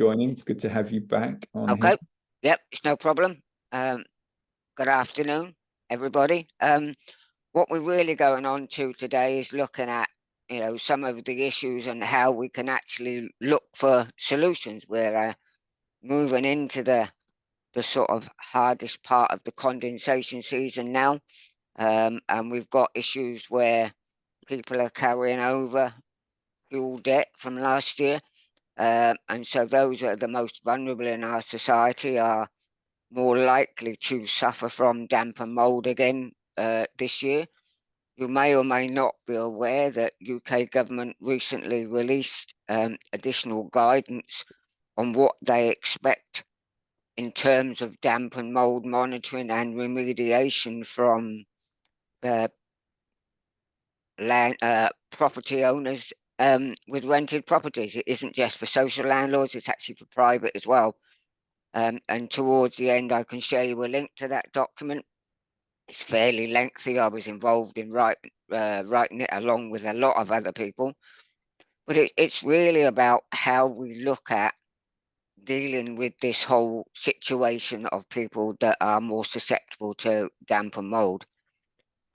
joining. It's good to have you back on Okay. here. Yep, it's no problem. Good afternoon, everybody. What we're really going on to today is looking at, some of the issues and how we can actually look for solutions. We're moving into the sort of hardest part of the condensation season now, and we've got issues where people are carrying over fuel debt from last year, and so those are the most vulnerable in our society are more likely to suffer from damp and mould again this year. You may or may not be aware that UK government recently released additional guidance on what they expect in terms of damp and mould monitoring and remediation from property owners with rented properties. It isn't just for social landlords, it's actually for private as well. And towards the end, I can share you a link to that document. It's fairly lengthy. I was involved in writing it along with a lot of other people. But it's really about how we look at dealing with this whole situation of people that are more susceptible to damp and mould.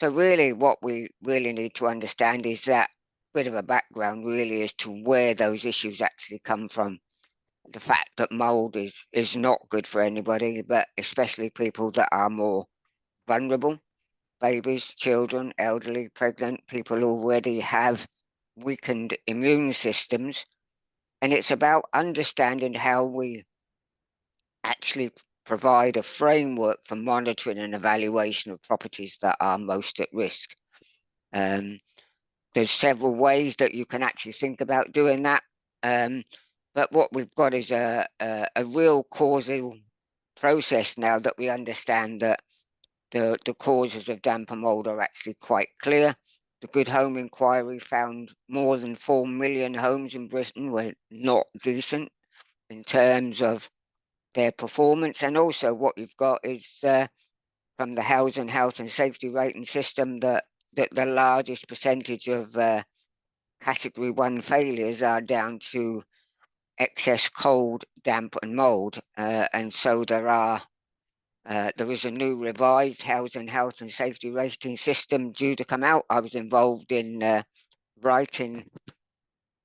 So really what we really need to understand is that bit of a background really as to where those issues actually come from. The fact that mould is not good for anybody, but especially people that are more vulnerable, babies, children, elderly, pregnant, people already have weakened immune systems. And it's about understanding how we actually provide a framework for monitoring and evaluation of properties that are most at risk. There's several ways that you can actually think about doing that. But what we've got is a real causal process now that we understand that the causes of damp and mould are actually quite clear. The Good Home Inquiry found more than 4 million homes in Britain were not decent in terms of their performance. And also what you've got is from the Housing Health and Safety Rating System that the largest percentage of Category 1 failures are down to excess cold, damp and mould. And so there is a new revised Housing Health and Safety Rating System due to come out. I was involved in writing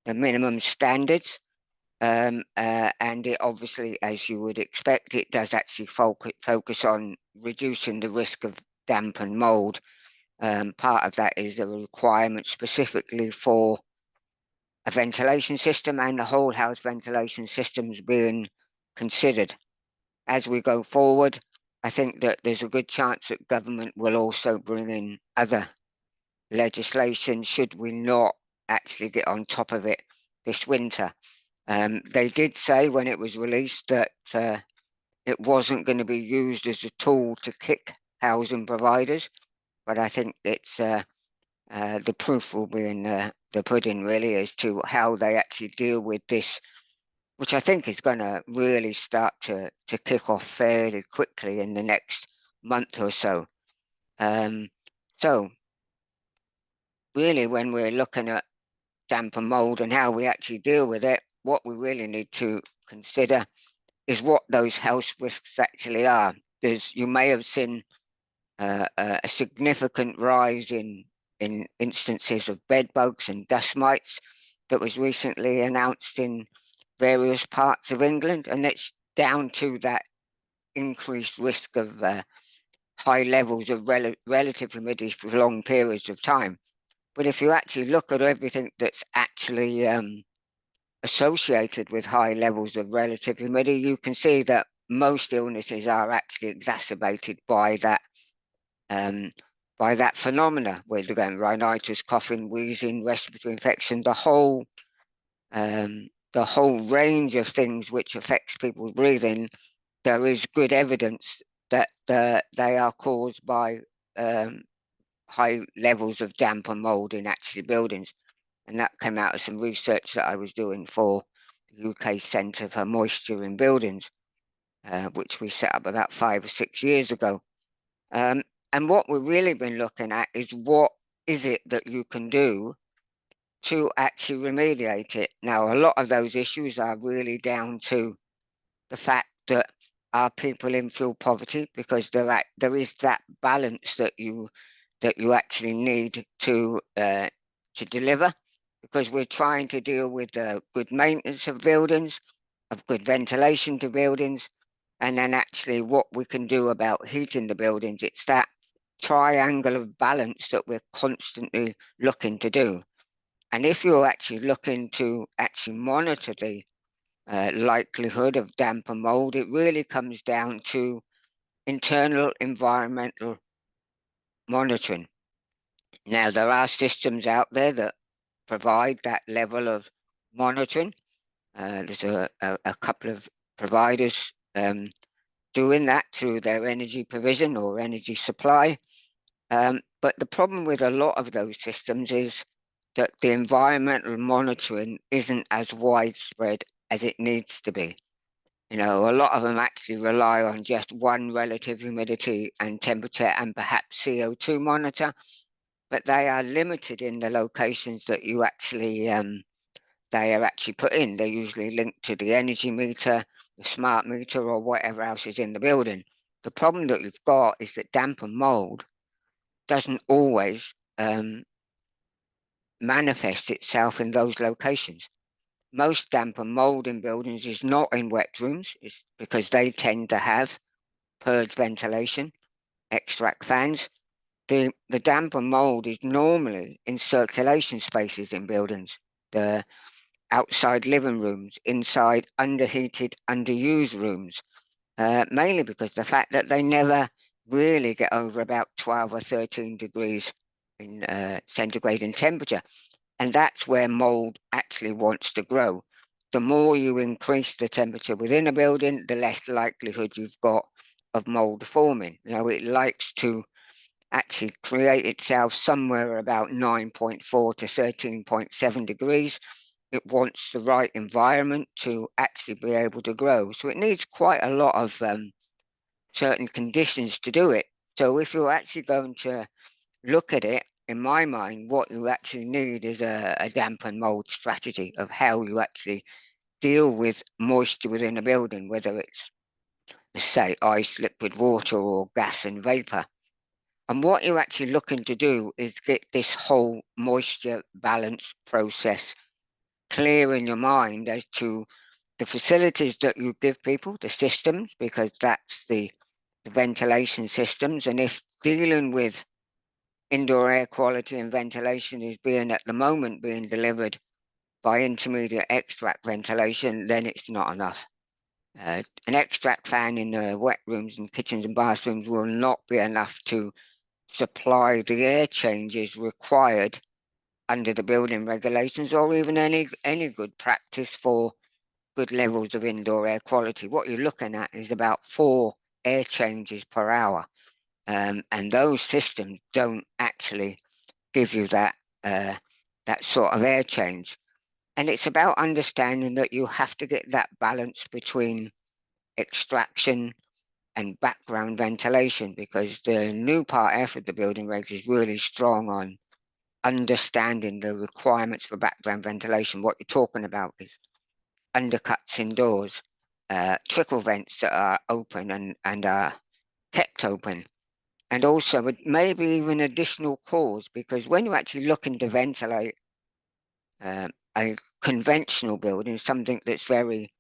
the minimum standards. And it obviously, as you would expect, it does actually focus on reducing the risk of damp and mould. Part of that is the requirement specifically for a ventilation system and the whole house ventilation systems being considered. As we go forward, I think that there's a good chance that government will also bring in other legislation should we not actually get on top of it this winter. They did say when it was released that it wasn't going to be used as a tool to kick housing providers, but I think it's the proof will be in the pudding really as to how they actually deal with this, which I think is going to really start to kick off fairly quickly in the next month or so. So really when we're looking at damp and mould and how we actually deal with it, what we really need to consider is what those health risks actually are. You may have seen a significant rise in instances of bed bugs and dust mites that was recently announced in various parts of England, and it's down to that increased risk of high levels of relative humidity for long periods of time. But if you actually look at everything that's actually associated with high levels of relative humidity, you can see that most illnesses are actually exacerbated by that phenomena, where they're going rhinitis, coughing, wheezing, respiratory infection, the whole range of things which affects people's breathing. There is good evidence that they are caused by high levels of damp and mould in actually buildings. And that came out of some research that I was doing for the UK Centre for Moisture in Buildings, which we set up about 5 or 6 years ago. And what we've really been looking at is what is it that you can do to actually remediate it. Now, a lot of those issues are really down to the fact that our people in fuel poverty, because there is that balance that you actually need to deliver, because we're trying to deal with good maintenance of buildings, of good ventilation to buildings, and then actually what we can do about heating the buildings. It's that triangle of balance that we're constantly looking to do. And if you're actually looking to actually monitor the likelihood of damp and mold, it really comes down to internal environmental monitoring. Now, there are systems out there that provide that level of monitoring. There's a couple of providers doing that through their energy provision or energy supply. But the problem with a lot of those systems is that the environmental monitoring isn't as widespread as it needs to be. You know, a lot of them actually rely on just one relative humidity and temperature and perhaps CO2 monitor, but they are limited in the locations that you actually they are actually put in. They're usually linked to the energy meter, the smart meter, or whatever else is in the building. The problem that you've got is that damp and mold doesn't always manifest itself in those locations. Most damp and mold in buildings is not in wet rooms. It's because they tend to have purge ventilation, extract fans. The damp and mold is normally in circulation spaces in buildings, the outside living rooms, inside underheated, underused rooms, mainly because the fact that they never really get over about 12 or 13 degrees in centigrade in temperature. And that's where mold actually wants to grow. The more you increase the temperature within a building, the less likelihood you've got of mold forming. You know, it likes to actually create itself somewhere about 9.4 to 13.7 degrees. It wants the right environment to actually be able to grow. So it needs quite a lot of certain conditions to do it. So if you're actually going to look at it, in my mind, what you actually need is a damp and mold strategy of how you actually deal with moisture within a building, whether it's, say, ice, liquid water, or gas and vapor. And what you're actually looking to do is get this whole moisture balance process clear in your mind as to the facilities that you give people, the systems, because that's the ventilation systems. And if dealing with indoor air quality and ventilation is at the moment being delivered by intermediate extract ventilation, then it's not enough. An extract fan in the wet rooms and kitchens and bathrooms will not be enough to supply the air changes required under the building regulations, or even any good practice for good levels of indoor air quality. What you're looking at is about 4 air changes per hour. And those systems don't actually give you that sort of air change. And it's about understanding that you have to get that balance between extraction and background ventilation, because the new Part F of the building regs is really strong on understanding the requirements for background ventilation. What you're talking about is undercuts indoors, trickle vents that are open and are kept open, and also maybe even additional cores, because when you're actually looking to ventilate a conventional building, something that's very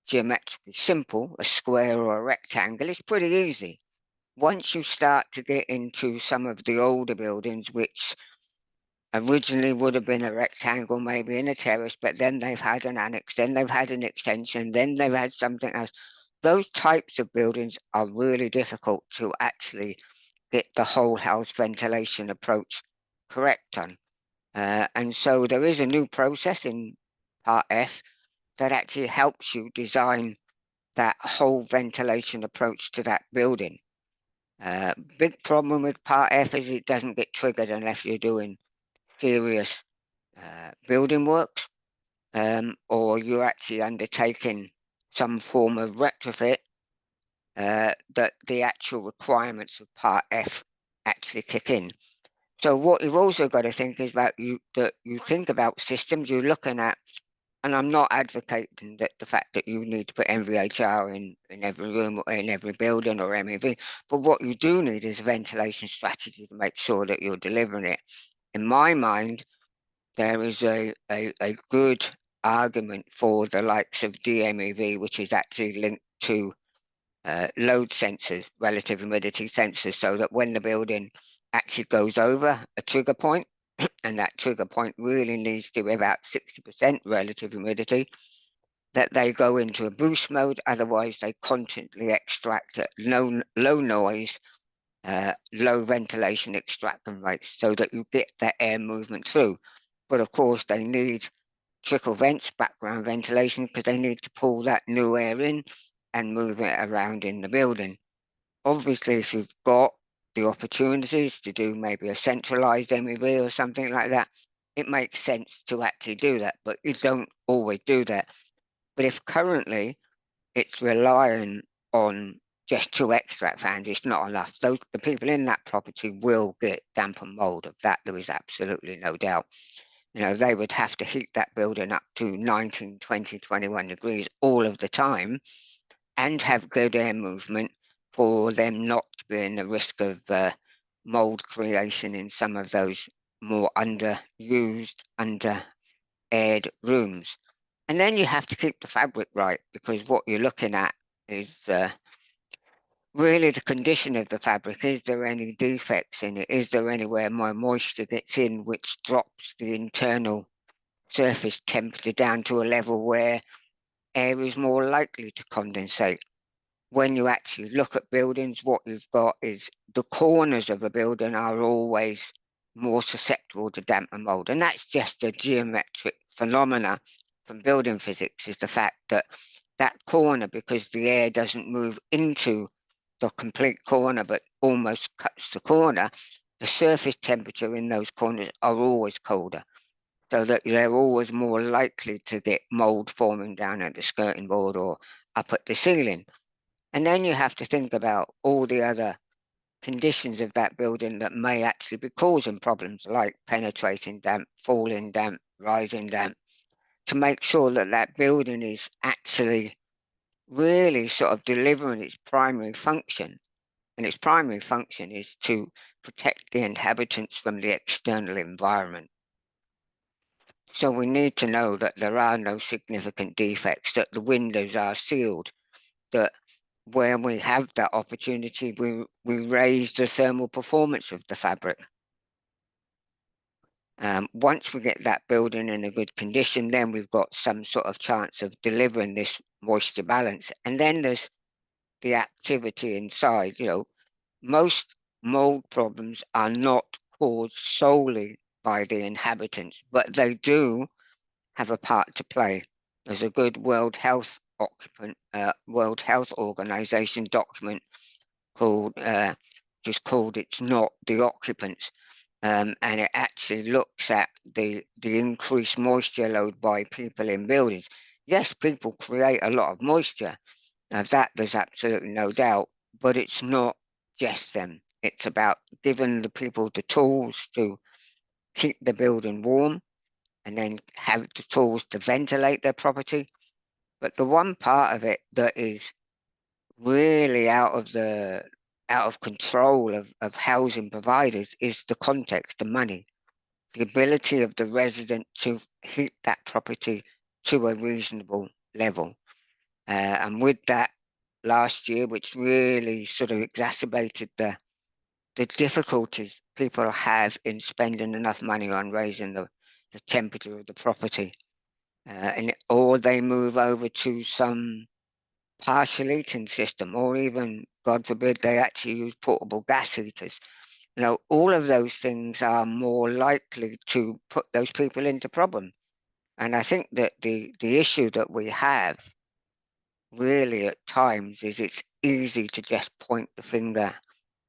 geometrically simple, a square or a rectangle, it's pretty easy. Once you start to get into some of the older buildings, which originally would have been a rectangle, maybe in a terrace, but then they've had an annex, then they've had an extension, then they've had something else. Those types of buildings are really difficult to actually get the whole house ventilation approach correct on. And so there is a new process in Part F that actually helps you design that whole ventilation approach to that building. Big problem with Part F is it doesn't get triggered unless you're doing serious building works, or you're actually undertaking some form of retrofit, that the actual requirements of Part F actually kick in. So what you've also got to think is about that you think about systems you're looking at, and I'm not advocating that the fact that you need to put MVHR in every room or in every building or MEV, but what you do need is a ventilation strategy to make sure that you're delivering it. In my mind, there is a good argument for the likes of DMEV, which is actually linked to load sensors, relative humidity sensors, so that when the building actually goes over a trigger point, and that trigger point really needs to be about 60% relative humidity, that they go into a boost mode. Otherwise, they constantly extract at low noise, low ventilation extraction rates, so that you get that air movement through. But of course, they need trickle vents, background ventilation, because they need to pull that new air in and move it around in the building. Obviously, if you've got the opportunities to do maybe a centralized MEV or something like that, it makes sense to actually do that, but you don't always do that. But if currently it's relying on just 2 extract fans, it's not enough. The people in that property will get damp and mold. Of that, there is absolutely no doubt. They would have to heat that building up to 19, 20, 21 degrees all of the time and have good air movement for them not to be in the risk of mold creation in some of those more underused, under-aired rooms. And then you have to keep the fabric right, because what you're looking at is really the condition of the fabric. Is there any defects in it? Is there anywhere more moisture gets in, which drops the internal surface temperature down to a level where air is more likely to condensate? When you actually look at buildings, what you've got is the corners of a building are always more susceptible to damp and mold. And that's just a geometric phenomena from building physics, is the fact that that corner, because the air doesn't move into the complete corner, but almost cuts the corner, the surface temperature in those corners are always colder, so that they're always more likely to get mold forming down at the skirting board or up at the ceiling. And then you have to think about all the other conditions of that building that may actually be causing problems, like penetrating damp, falling damp, rising damp, to make sure that that building is actually really sort of delivering its primary function. And its primary function is to protect the inhabitants from the external environment. So we need to know that there are no significant defects, that the windows are sealed, that where we have that opportunity, we raise the thermal performance of the fabric. Once we get that building in a good condition, then we've got some sort of chance of delivering this moisture balance. And then there's the activity inside. Most mold problems are not caused solely by the inhabitants, but they do have a part to play. There's a good World Health Organization document called It's Not the Occupants. And it actually looks at the increased moisture load by people in buildings. Yes, people create a lot of moisture. Of that, there's absolutely no doubt, but it's not just them. It's about giving the people the tools to keep the building warm, and then have the tools to ventilate their property. But the one part of it that is really out of control of housing providers is the context, the money, the ability of the resident to heat that property to a reasonable level. And with that last year, which really sort of exacerbated the difficulties people have in spending enough money on raising the temperature of the property. Or they move over to some partial heating system, or even, God forbid, they actually use portable gas heaters. All of those things are more likely to put those people into problem. And I think that the issue that we have really at times is it's easy to just point the finger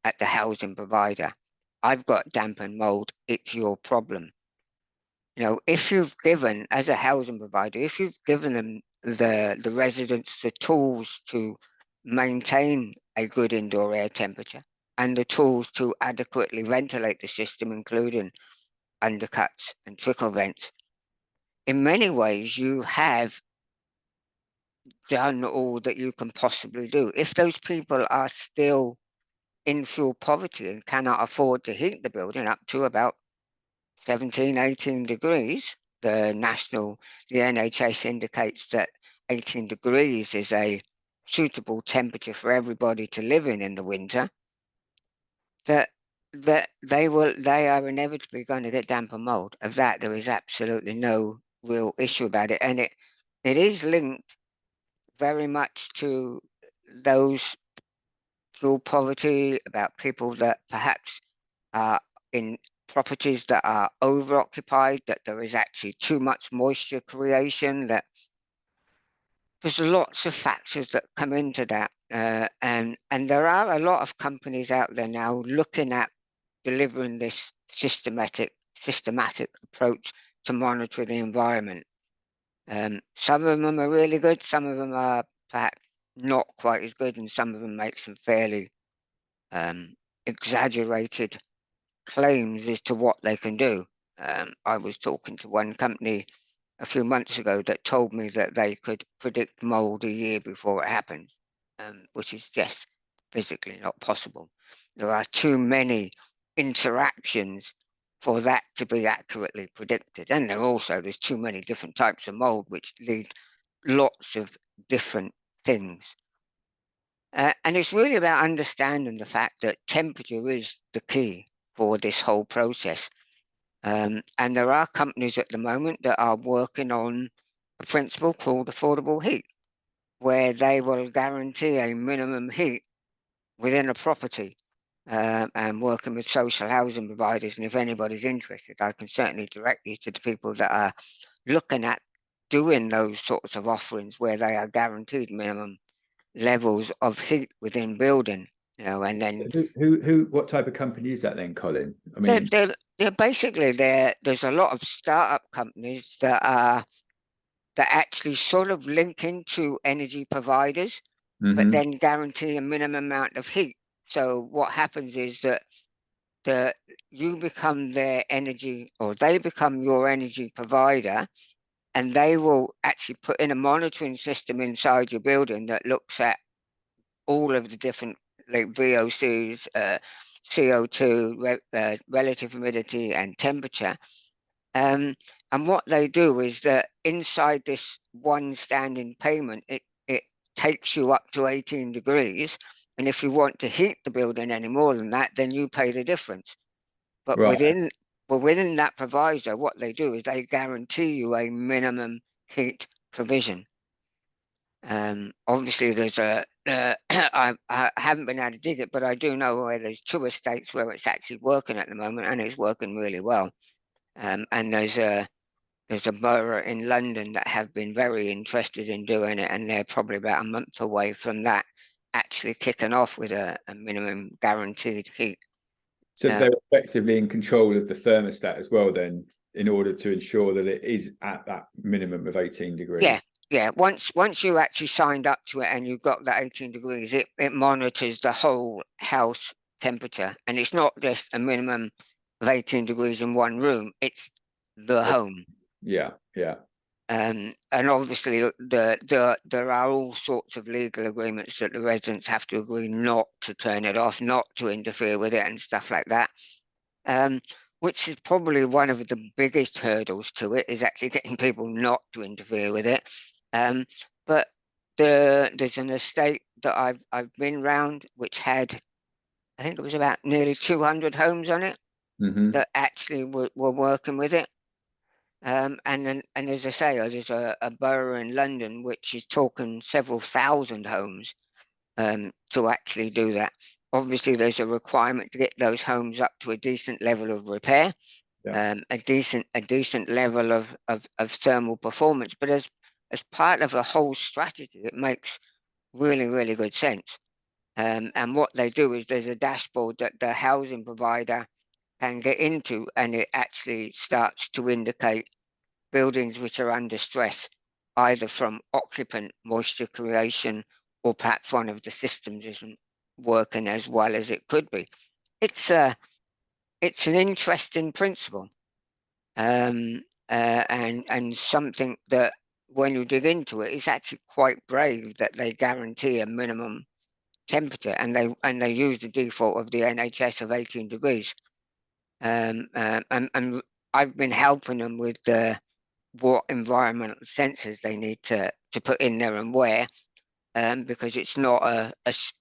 at the housing provider. I've got damp and mold, it's your problem. If you've given, as a housing provider, if you've given them the residents the tools to maintain a good indoor air temperature, and the tools to adequately ventilate the system, including undercuts and trickle vents. In many ways, you have done all that you can possibly do. If those people are still in fuel poverty and cannot afford to heat the building up to about 17, 18 degrees, the NHS indicates that 18 degrees is a suitable temperature for everybody to live in the winter, that they are inevitably going to get damp and mold. Of that, there is absolutely no real issue about it. And it is linked very much to those fuel poverty, about people that perhaps are in properties that are over occupied, that there is actually too much moisture creation, that there's lots of factors that come into that. And there are a lot of companies out there now looking at delivering this systematic approach to monitor the environment. Some of them are really good, some of them are perhaps not quite as good, and some of them make some fairly exaggerated claims as to what they can do. I was talking to one company a few months ago that told me that they could predict mold a year before it happens, which is just physically not possible. There are too many interactions for that to be accurately predicted, and there's too many different types of mold which lead lots of different things. And it's really about understanding the fact that temperature is the key for this whole process. And there are companies at the moment that are working on a principle called affordable heat, where they will guarantee a minimum heat within a property, and working with social housing providers. And if anybody's interested, I can certainly direct you to the people that are looking at doing those sorts of offerings where they are guaranteed minimum levels of heat within building. And then What type of company is that then, Colin? I they're, mean, they're, they're basically there's a lot of startup companies that actually sort of link into energy providers, but mhm. then guarantee a minimum amount of heat. So what happens is that you become their energy, or they become your energy provider, and they will actually put in a monitoring system inside your building that looks at all of the different, like VOCs, CO2, relative humidity, and temperature. And what they do is that inside this one standing payment, it takes you up to 18 degrees. And if you want to heat the building any more than that, then you pay the difference. But Right. within that proviso, what they do is they guarantee you a minimum heat provision. Obviously, there's I haven't been able to dig it, but I do know where there's 2 estates where it's actually working at the moment, and it's working really well. And there's a borough in London that have been very interested in doing it, and they're probably about a month away from that actually kicking off with a minimum guaranteed heat. So they're effectively in control of the thermostat as well, then, in order to ensure that it is at that minimum of 18 Yeah, degrees. yeah. Once you actually signed up to it and you got that 18 degrees, it monitors the whole house temperature, and it's not just a minimum of 18 degrees in one room, it's the home. Yeah, yeah. And obviously there are all sorts of legal agreements that the residents have to agree not to turn it off, not to interfere with it, and stuff like that. Which is probably one of the biggest hurdles to it, is actually getting people not to interfere with it. But there's an estate that I've been round, which had, I think it was about nearly 200 homes on it, Mm-hmm. that actually were working with it. And as I say, there's a borough in London which is talking several thousand homes to actually do that. Obviously, there's a requirement to get those homes up to a decent level of repair, Yeah. a decent level of thermal performance. But as part of the whole strategy, it makes really good sense. And what they do is there's a dashboard that the housing provider can get into, and it actually starts to indicate buildings which are under stress, either from occupant moisture creation, or perhaps one of the systems isn't working as well as it could be. It's an interesting principle, and something that when you dig into it, it's actually quite brave that they guarantee a minimum temperature, and they use the default of the NHS of 18 degrees. And I've been helping them with what environmental sensors they need to put in there and where, because it's not a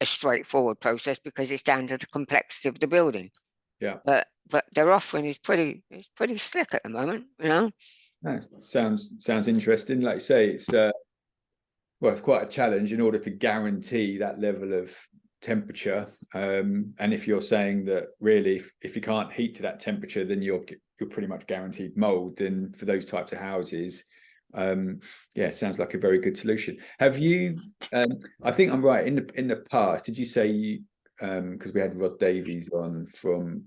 straightforward process, because it's down to the complexity of the building. Yeah. But their offering is pretty slick at the moment, you know. No, sounds interesting. Like you say, it's well, it's quite a challenge in order to guarantee that level of temperature. And if you're saying that really, if you can't heat to that temperature, then you're pretty much guaranteed mold. Then for those types of houses, yeah, sounds like a very good solution. Have you? I think I'm right. In the past, did you say you? Because we had Rod Davies on from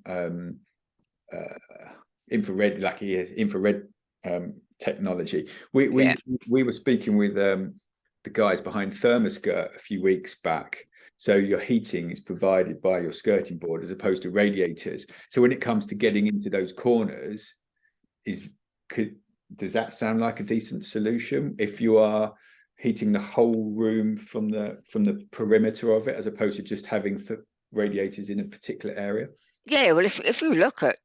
infrared, like he has infrared technology. We were speaking with the guys behind Thermoskirt a few weeks back. So your heating is provided by your skirting board as opposed to radiators. So when it comes to getting into those corners, does that sound like a decent solution if you are heating the whole room from the perimeter of it, as opposed to just having radiators in a particular area? Yeah, well, if you look at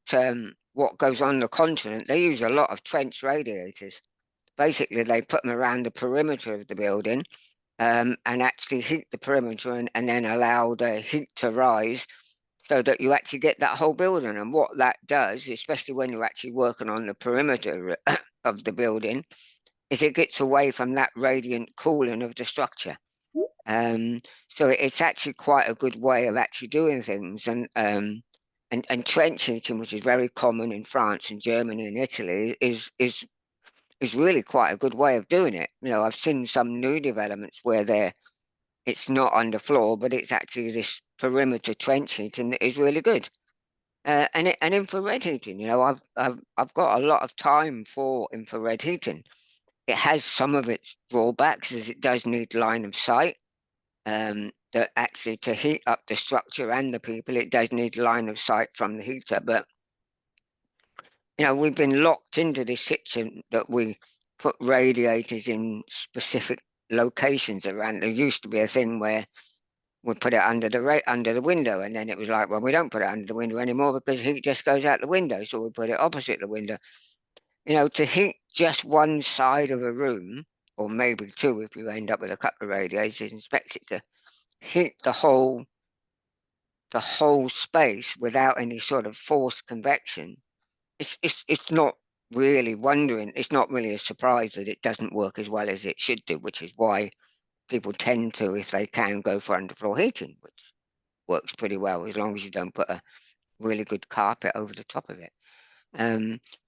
what goes on the continent, they use a lot of trench radiators. Basically, they put them around the perimeter of the building, and actually heat the perimeter, and then allow the heat to rise, so that you actually get that whole building. And what that does, especially when you're actually working on the perimeter of the building, is it gets away from that radiant cooling of the structure. So it's actually quite a good way of actually doing things. And trench heating, which is very common in France and Germany and Italy, is really quite a good way of doing it. You know, I've seen some new developments where it's not underfloor, but it's actually this perimeter trench heating that is really good. And infrared heating, you know, I've got a lot of time for infrared heating. It has some of its drawbacks, as it does need line of sight. That actually, to heat up the structure and the people, it does need line of sight from the heater. But you know, we've been locked into this situation that we put radiators in specific locations around. There used to be a thing where we put it under the window, and then it was like, well, we don't put it under the window anymore because heat just goes out the window, so we put it opposite the window. You know, to heat just one side of a room, or maybe two if you end up with a couple of radiators, expect it to heat the whole space without any sort of forced convection. It's not really wondering. It's not really a surprise that it doesn't work as well as it should do, which is why people tend to, if they can, go for underfloor heating, which works pretty well as long as you don't put a really good carpet over the top of it.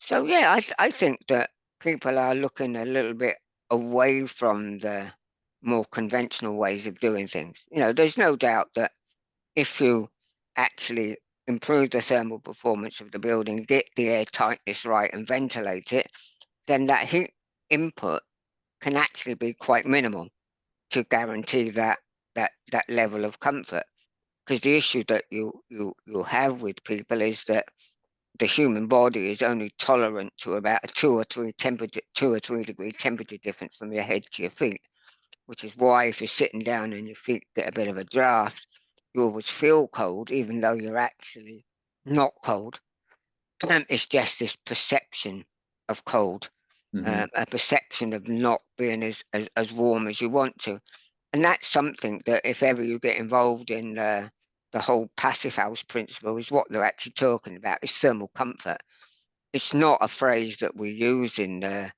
So yeah, I think that people are looking a little bit away from the more conventional ways of doing things. You know, there's no doubt that if you actually improve the thermal performance of the building, get the air tightness right, and ventilate it, then that heat input can actually be quite minimal to guarantee that level of comfort. Because the issue that you have with people is that the human body is only tolerant to about a 2 or 3 degree temperature difference from your head to your feet, which is why if you're sitting down and your feet get a bit of a draft, you always feel cold, even though you're actually not cold. It's just this perception of cold, a perception of not being as warm as you want to. And that's something that if ever you get involved in the whole passive house principle, is what they're actually talking about, is thermal comfort. It's not a phrase that we use in the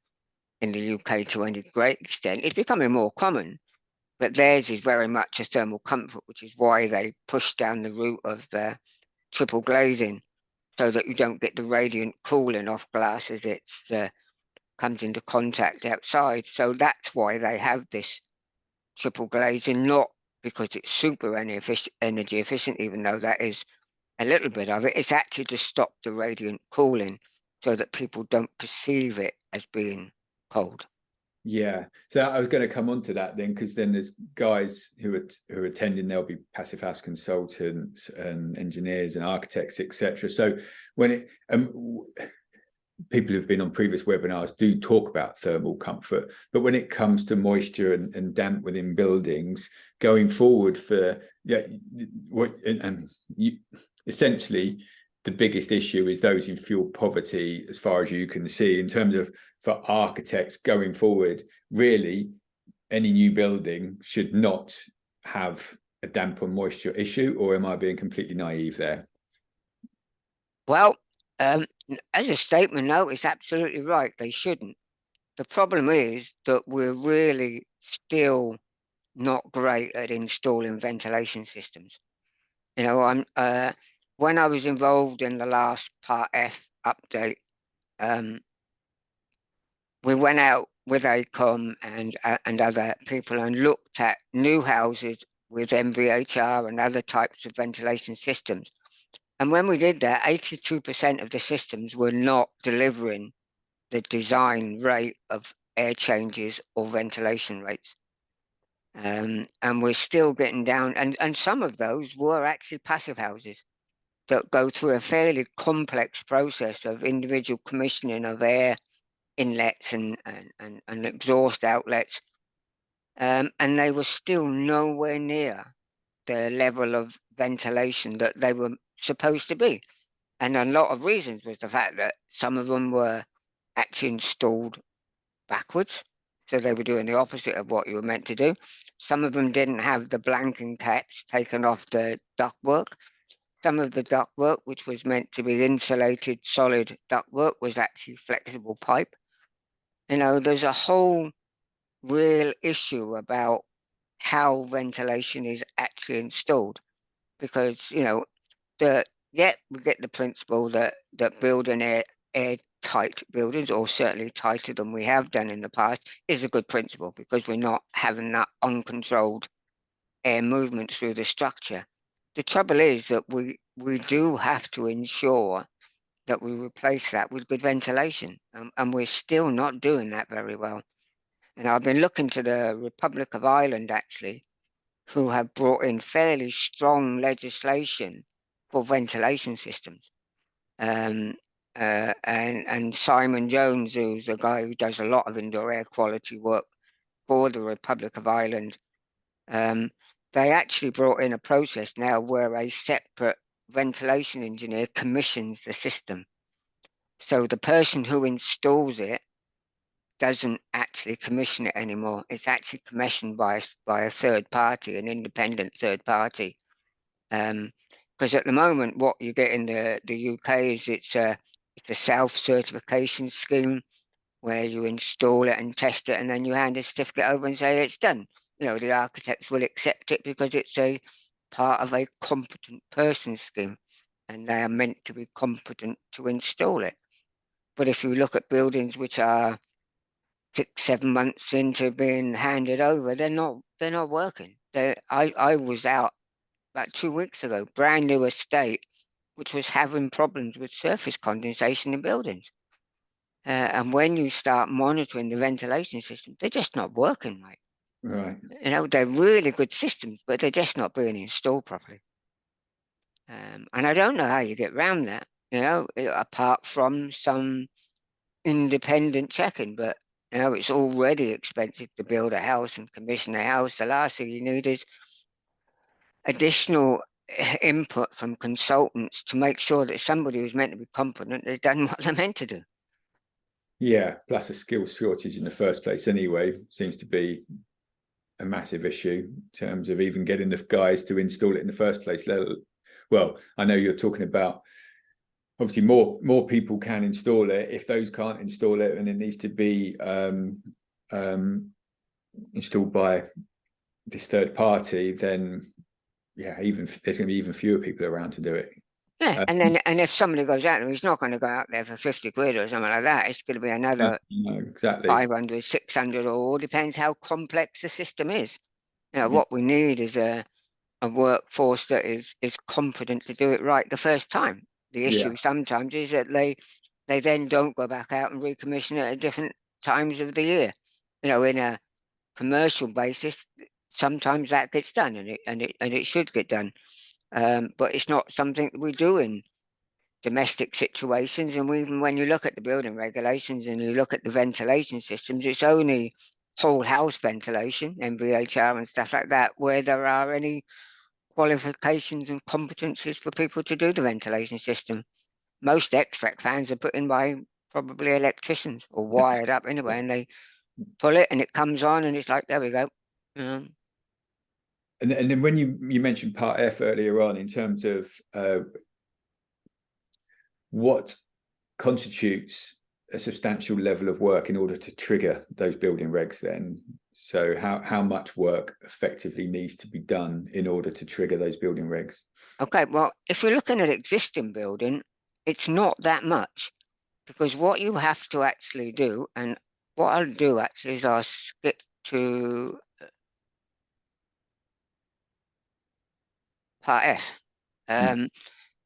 UK to any great extent. It's becoming more common, but theirs is very much a thermal comfort, which is why they push down the route of triple glazing, so that you don't get the radiant cooling off glass as it comes into contact outside. So that's why they have this triple glazing, not because it's super energy efficient, even though that is a little bit of it. It's actually to stop the radiant cooling, so that people don't perceive it as being cold. Yeah, so I was going to come on to that then, because then there's guys who are attending. There'll be passive house consultants and engineers and architects, etc. So when it people who've been on previous webinars do talk about thermal comfort, but when it comes to moisture and damp within buildings going forward, for essentially the biggest issue is those in fuel poverty, as far as you can see, in terms of for architects going forward. Really, any new building should not have a damp or moisture issue, or am I being completely naive there? Well, as a statement, no, it's absolutely right. They shouldn't. The problem is that we're really still not great at installing ventilation systems. You know, when I was involved in the last Part F update, we went out with ACOM and other people and looked at new houses with MVHR and other types of ventilation systems. And when we did that, 82% of the systems were not delivering the design rate of air changes or ventilation rates. And we're still getting down, and some of those were actually passive houses that go through a fairly complex process of individual commissioning of air inlets and exhaust outlets. And they were still nowhere near the level of ventilation that they were supposed to be. And a lot of reasons was the fact that some of them were actually installed backwards. So they were doing the opposite of what you were meant to do. Some of them didn't have the blanking caps taken off the ductwork. Some of the ductwork, which was meant to be insulated solid ductwork, was actually flexible pipe. You know, there's a whole real issue about how ventilation is actually installed, because, you know, we get the principle that building airtight buildings, or certainly tighter than we have done in the past, is a good principle, because we're not having that uncontrolled air movement through the structure. The trouble is that we do have to ensure that we replace that with good ventilation, and we're still not doing that very well. And I've been looking to the Republic of Ireland, actually, who have brought in fairly strong legislation for ventilation systems. And Simon Jones, who's a guy who does a lot of indoor air quality work for the Republic of Ireland, they actually brought in a process now where a separate ventilation engineer commissions the system. So the person who installs it doesn't actually commission it anymore. It's actually commissioned by a third party, an independent third party. Because at the moment, what you get in the UK is it's a self-certification scheme where you install it and test it, and then you hand a certificate over and say it's done. You know, the architects will accept it because it's a part of a competent person scheme, and they are meant to be competent to install it. But if you look at buildings which are 6-7 months into being handed over, they're not working. I was out about 2 weeks ago, brand new estate, which was having problems with surface condensation in buildings. And when you start monitoring the ventilation system, they're just not working, right? Right. You know, they're really good systems, but they're just not being installed properly. And I don't know how you get around that, you know, apart from some independent checking. But, you know, it's already expensive to build a house and commission a house. The last thing you need is additional input from consultants to make sure that somebody who's meant to be competent has done what they're meant to do. Yeah, plus a skills shortage in the first place anyway seems to be a massive issue in terms of even getting the guys to install it in the first place. Well, I know you're talking about obviously more people can install it. If those can't install it and it needs to be installed by this third party, then yeah, even there's going to be even fewer people around to do it. Yeah, and if somebody goes out there, he's not going to go out there for 50 quid or something like that. It's going to be another exactly 500, 600, or all depends how complex the system is. You know, what we need is a workforce that is competent to do it right the first time. The issue sometimes is that they then don't go back out and recommission it at different times of the year. you know, in a commercial basis, sometimes that gets done, and it should get done. But it's not something that we do in domestic situations. And even when you look at the building regulations and you look at the ventilation systems, it's only whole house ventilation, MVHR and stuff like that, where there are any qualifications and competencies for people to do the ventilation system. Most extract fans are put in by probably electricians or wired up anyway, and they pull it and it comes on and it's like, there we go. And then when you mentioned Part F earlier on, in terms of what constitutes a substantial level of work in order to trigger those building regs, then, so how much work effectively needs to be done in order to trigger those building regs? Okay, well, if we're looking at existing building, it's not that much, because what you have to actually do, and what I'll do actually is I'll skip to Part F.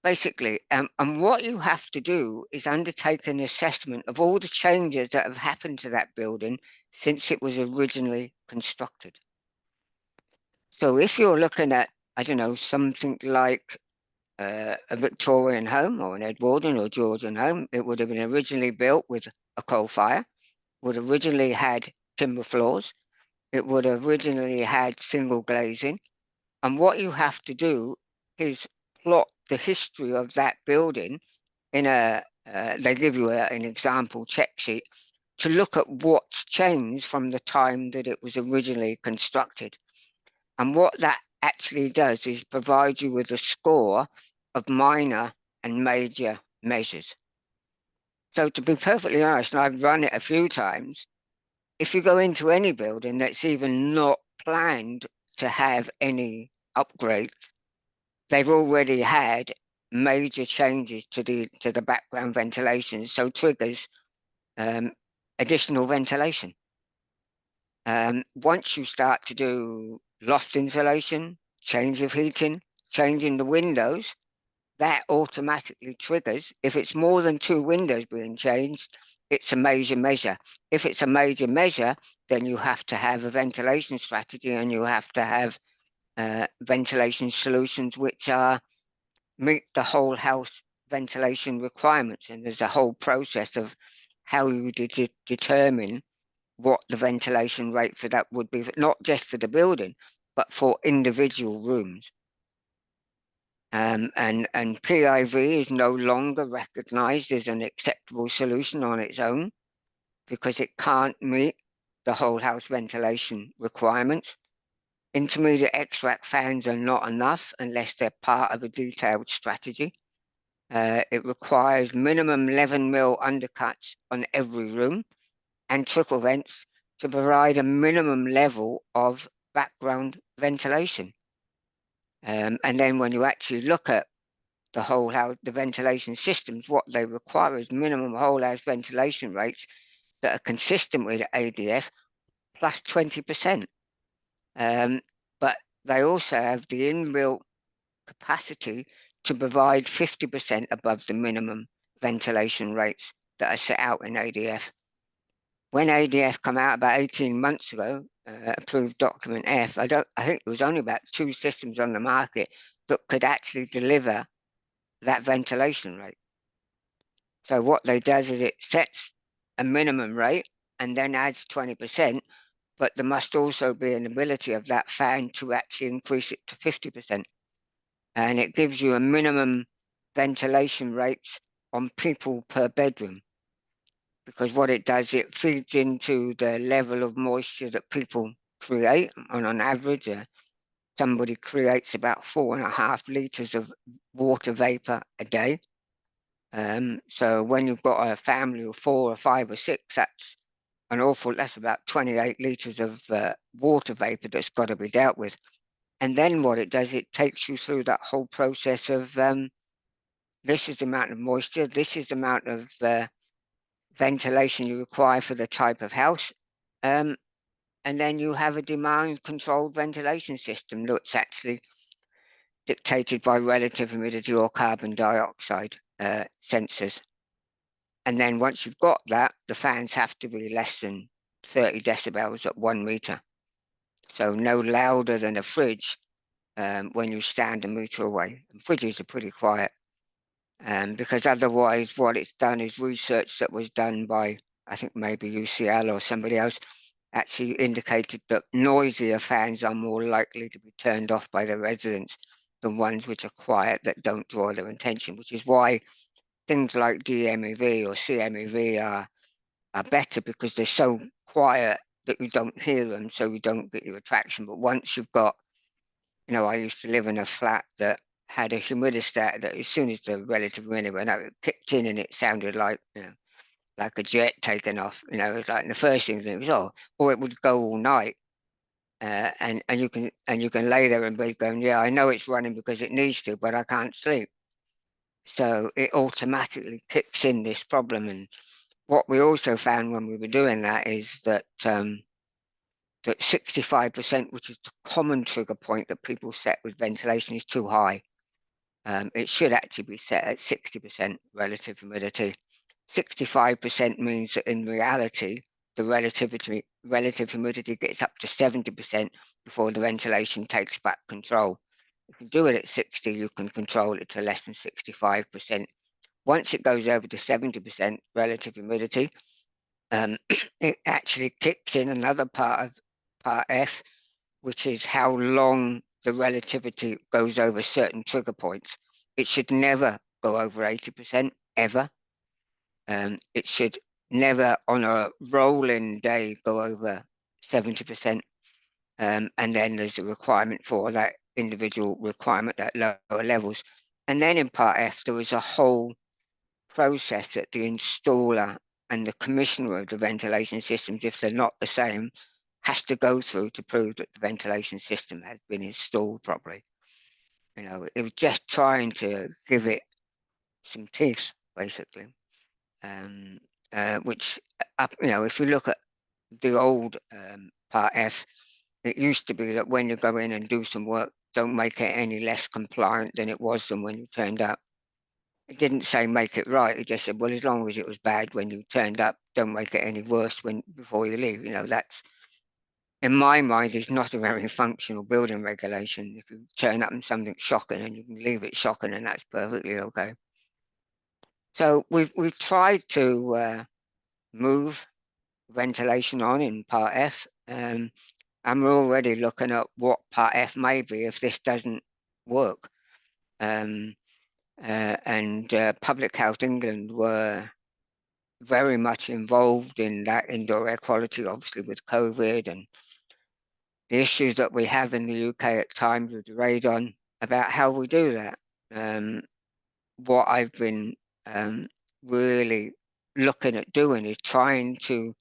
Basically, and what you have to do is undertake an assessment of all the changes that have happened to that building since it was originally constructed. So if you're looking at, I don't know, something like a Victorian home or an Edwardian or Georgian home, it would have been originally built with a coal fire, would originally had timber floors, it would have originally had single glazing. And what you have to do is plot the history of that building in they give you an example check sheet to look at what's changed from the time that it was originally constructed. And what that actually does is provide you with a score of minor and major measures. So to be perfectly honest, and I've run it a few times, if you go into any building that's even not planned to have any upgrade, they've already had major changes to the background ventilation, so triggers additional ventilation. Once you start to do loft insulation, change of heating, changing the windows, that automatically triggers. If it's more than 2 windows being changed, it's a major measure. If it's a major measure, then you have to have a ventilation strategy, and you have to have ventilation solutions which meet the whole house ventilation requirements. And there's a whole process of how you determine what the ventilation rate for that would be, not just for the building, but for individual rooms. And PIV is no longer recognised as an acceptable solution on its own, because it can't meet the whole house ventilation requirements. Intermediate extract fans are not enough unless they're part of a detailed strategy. It requires minimum 11mm undercuts on every room and trickle vents to provide a minimum level of background ventilation. And then when you actually look at the whole house, the ventilation systems, what they require is minimum whole house ventilation rates that are consistent with ADF plus 20%. But they also have the inbuilt capacity to provide 50% above the minimum ventilation rates that are set out in ADF. When ADF come out about 18 months ago, approved document F, I think there was only about 2 systems on the market that could actually deliver that ventilation rate. So what they does is it sets a minimum rate and then adds 20%, but there must also be an ability of that fan to actually increase it to 50%. And it gives you a minimum ventilation rates on people per bedroom, because what it does, it feeds into the level of moisture that people create. And on average, somebody creates about 4.5 litres of water vapor a day. So when you've got a family of 4 or 5 or 6, that's about 28 litres of water vapor that's got to be dealt with. And then what it does, it takes you through that whole process of this is the amount of moisture, this is the amount of ventilation you require for the type of house. And then you have a demand controlled ventilation system that's actually dictated by relative humidity or carbon dioxide sensors. And then once you've got that, the fans have to be less than 30 decibels at 1 meter. So no louder than a fridge when you stand a meter away. And fridges are pretty quiet, because otherwise what it's done is research that was done by, I think maybe UCL or somebody else, actually indicated that noisier fans are more likely to be turned off by the residents than ones which are quiet that don't draw their attention, which is why things like DMEV or CMEV are better, because they're so quiet that you don't hear them, so you don't get your attraction. But once you've got, I used to live in a flat that had a humidistat that as soon as the relative humidity went up, it kicked in and it sounded like, like a jet taking off. It was like, and the first thing was, or it would go all night. And you can lay there in bed going, yeah, I know it's running because it needs to, but I can't sleep. So it automatically kicks in this problem. And what we also found when we were doing that is that that 65%, which is the common trigger point that people set with ventilation, is too high. It should actually be set at 60% relative humidity. 65% means that in reality, the relative humidity gets up to 70% before the ventilation takes back control. If you do it at 60, you can control it to less than 65%. Once it goes over to 70% relative humidity, it actually kicks in another part F, which is how long the relativity goes over certain trigger points. It should never go over 80%, ever. It should never on a rolling day go over 70%. And then there's a requirement for that individual requirement at lower levels. And then in part F, there was a whole process that the installer and the commissioner of the ventilation systems, if they're not the same, has to go through to prove that the ventilation system has been installed properly. It was just trying to give it some teeth, basically. Which, if you look at the old Part F, it used to be that when you go in and do some work, don't make it any less compliant than it was than when you turned up. It didn't say make it right. It just said, well, as long as it was bad when you turned up, don't make it any worse before you leave. That's, in my mind, is not a very functional building regulation. If you turn up and something's shocking and you can leave it shocking, and that's perfectly okay. So we've tried to move ventilation on in Part F, and we're already looking at what Part F may be if this doesn't work. And Public Health England were very much involved in that indoor air quality, obviously with COVID and the issues that we have in the UK at times with the radon, about how we do that. What I've been really looking at doing is trying to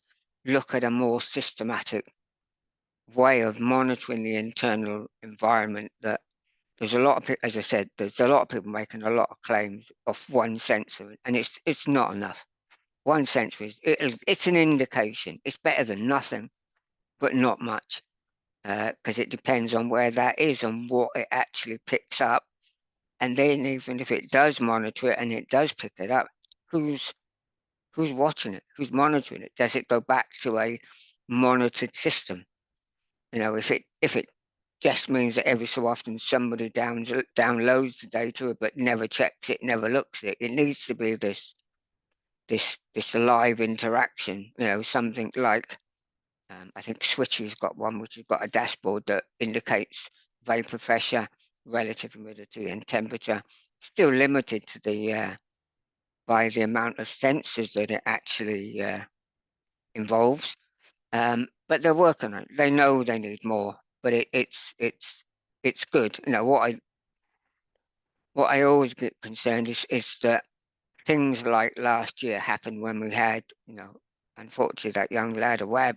look at a more systematic way of monitoring the internal environment. That there's a lot of people, as I said, there's a lot of people making a lot of claims off one sensor, and it's not enough. One sensor it's an indication. It's better than nothing, but not much, because it depends on where that is and what it actually picks up. And then even if it does monitor it and it does pick it up, who's watching it? Who's monitoring it? Does it go back to a monitored system? If it just means that every so often somebody downloads the data but never checks it, never looks at it, it needs to be this live interaction. Something like I think Switchy's got one which has got a dashboard that indicates vapor pressure, relative humidity, and temperature. Still limited to by the amount of sensors that it actually involves. But they're working on it. They know they need more, but it's good. What I always get concerned is that things like last year happened when we had, unfortunately that young lad, a WAB,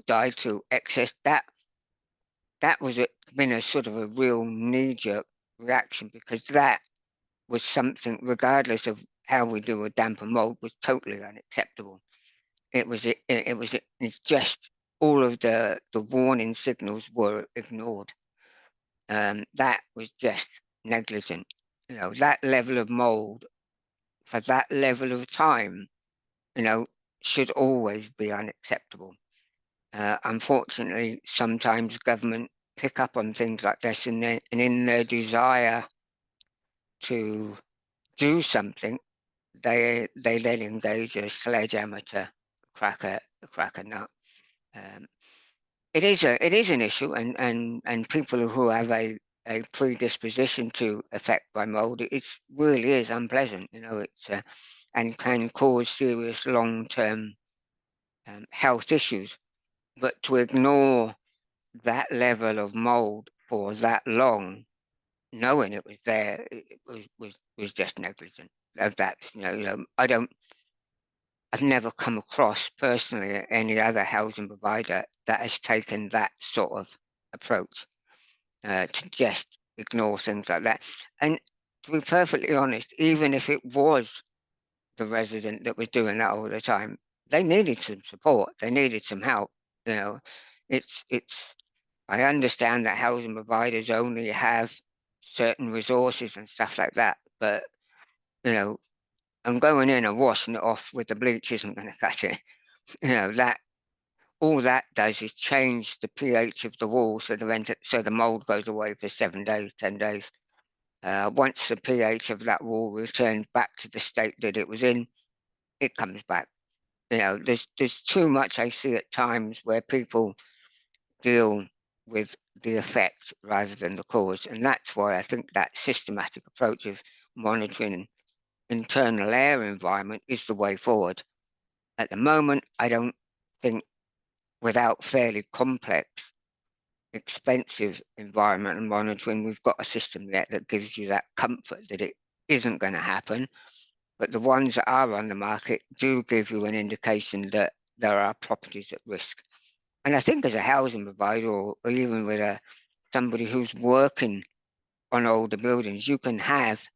died to excess. That was been a sort of a real knee-jerk reaction, because that was something, regardless of how we do a damper mold, was totally unacceptable. It's just all of the warning signals were ignored. That was just negligent. That level of mold for that level of time, should always be unacceptable. Unfortunately, sometimes government pick up on things like this, and in their desire to do something, they then engage a sledgehammer to crack a nut. Um, it is an issue, and people who have a predisposition to affect by mold, it really is unpleasant. It's and can cause serious long-term health issues. But to ignore that level of mold for that long, knowing it was there, it was just negligent of that. I've never come across personally any other housing provider that has taken that sort of approach, to just ignore things like that. And to be perfectly honest, even if it was the resident that was doing that all the time, they needed some support. They needed some help. You know, it's. I understand that housing providers only have certain resources and stuff like that, but you know, and going in and washing it off with the bleach isn't going to cut it. That all that does is change the pH of the wall, so the mold goes away for 7 days, 10 days. Once the pH of that wall returns back to the state that it was in, it comes back. There's too much I see at times where people deal with the effect rather than the cause, and that's why I think that systematic approach of monitoring internal air environment is the way forward. At the moment, I don't think, without fairly complex, expensive environmental monitoring, we've got a system yet that gives you that comfort that it isn't going to happen. But the ones that are on the market do give you an indication that there are properties at risk. And I think as a housing provider, or even with somebody who's working on older buildings, you can have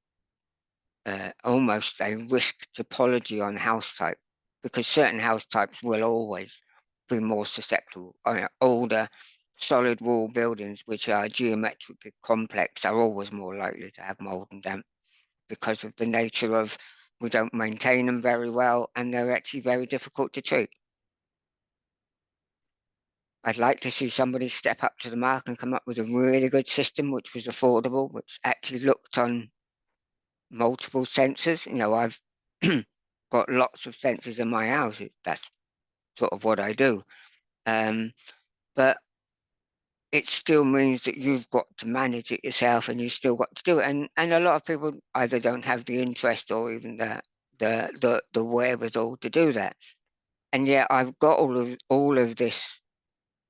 almost a risk topology on house type, because certain house types will always be more susceptible. Older solid wall buildings, which are geometrically complex, are always more likely to have mold and damp because of the nature of, we don't maintain them very well, and they're actually very difficult to treat. I'd like to see somebody step up to the mark and come up with a really good system which was affordable, which actually looked on multiple sensors. I've got lots of sensors in my house. That's sort of what I do. But it still means that you've got to manage it yourself, and you still got to do it. And a lot of people either don't have the interest or even the wherewithal to do that. And yet I've got all of this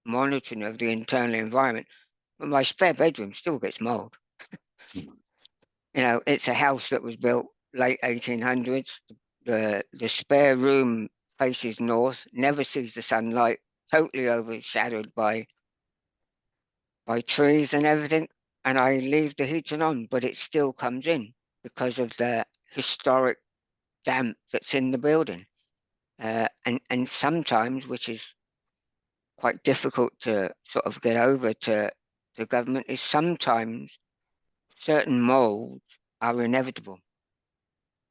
monitoring of the internal environment, but my spare bedroom still gets mold. It's a house that was built late 1800s. The spare room faces north, never sees the sunlight, totally overshadowed by trees and everything. And I leave the heating on, but it still comes in because of the historic damp that's in the building. And sometimes, which is quite difficult to sort of get over to the government, is sometimes certain molds are inevitable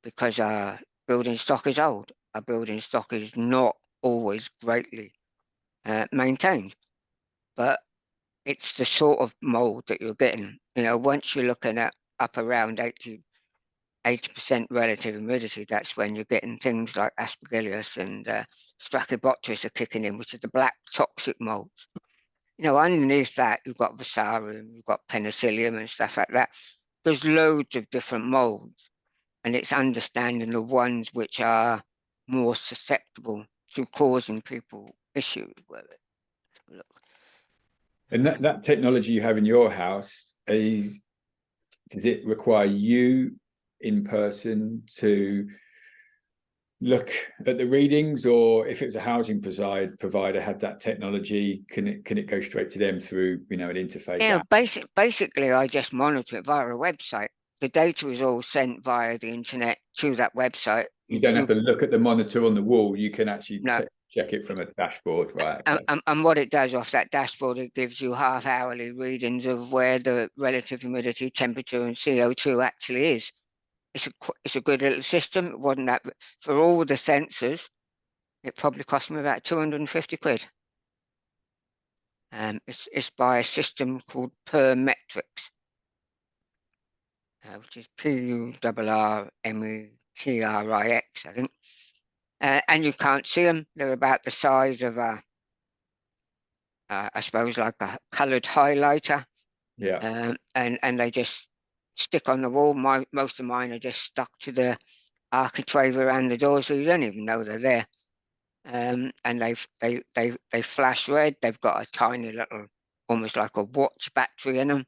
because our building stock is old. Our building stock is not always greatly maintained, but it's the sort of mold that you're getting. Once you're looking at up around 80% relative humidity, that's when you're getting things like aspergillus and Stachybotrys are kicking in, which are the black toxic molds. Underneath that, you've got Vasarium, you've got Penicillium and stuff like that. There's loads of different molds, and it's understanding the ones which are more susceptible to causing people issues with it. Look. And that technology you have in your house, does it require you in person to look at the readings, or if it's a housing provider had that technology, can it go straight to them through an interface Yeah, app? basically I just monitor it via a website. The data is all sent via the internet to that website. You don't have to look at the monitor on the wall, you can actually No, check it from a dashboard, right? Okay. and what it does off that dashboard, it gives you half-hourly readings of where the relative humidity, temperature, and CO2 actually is. It's a good little system. It wasn't that for all the sensors. It probably cost me about 250 quid. It's by a system called Permetrics, which is PURRMETRIX, I think. And you can't see them. They're about the size of I suppose, like a coloured highlighter. Yeah. And they just stick on the wall. Most of mine are just stuck to the architrave around the door, so you don't even know they're there. And they flash red. They've got a tiny little, almost like a watch battery in them,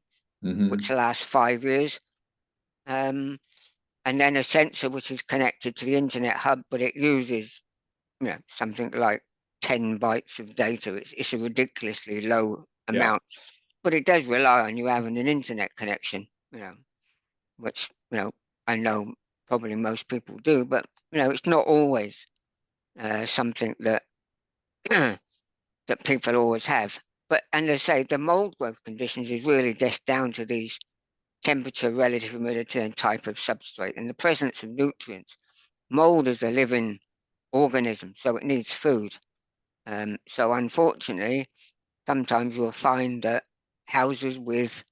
which lasts 5 years. And then a sensor which is connected to the internet hub, but it uses, something like 10 bytes of data. It's a ridiculously low Yeah. amount, but it does rely on you having an internet connection, which, I know probably most people do, but, it's not always something that that people always have. But, and they say the mold growth conditions is really just down to these temperature, relative humidity, and type of substrate, and the presence of nutrients. Mold is a living organism, so it needs food. So unfortunately, sometimes you'll find that houses with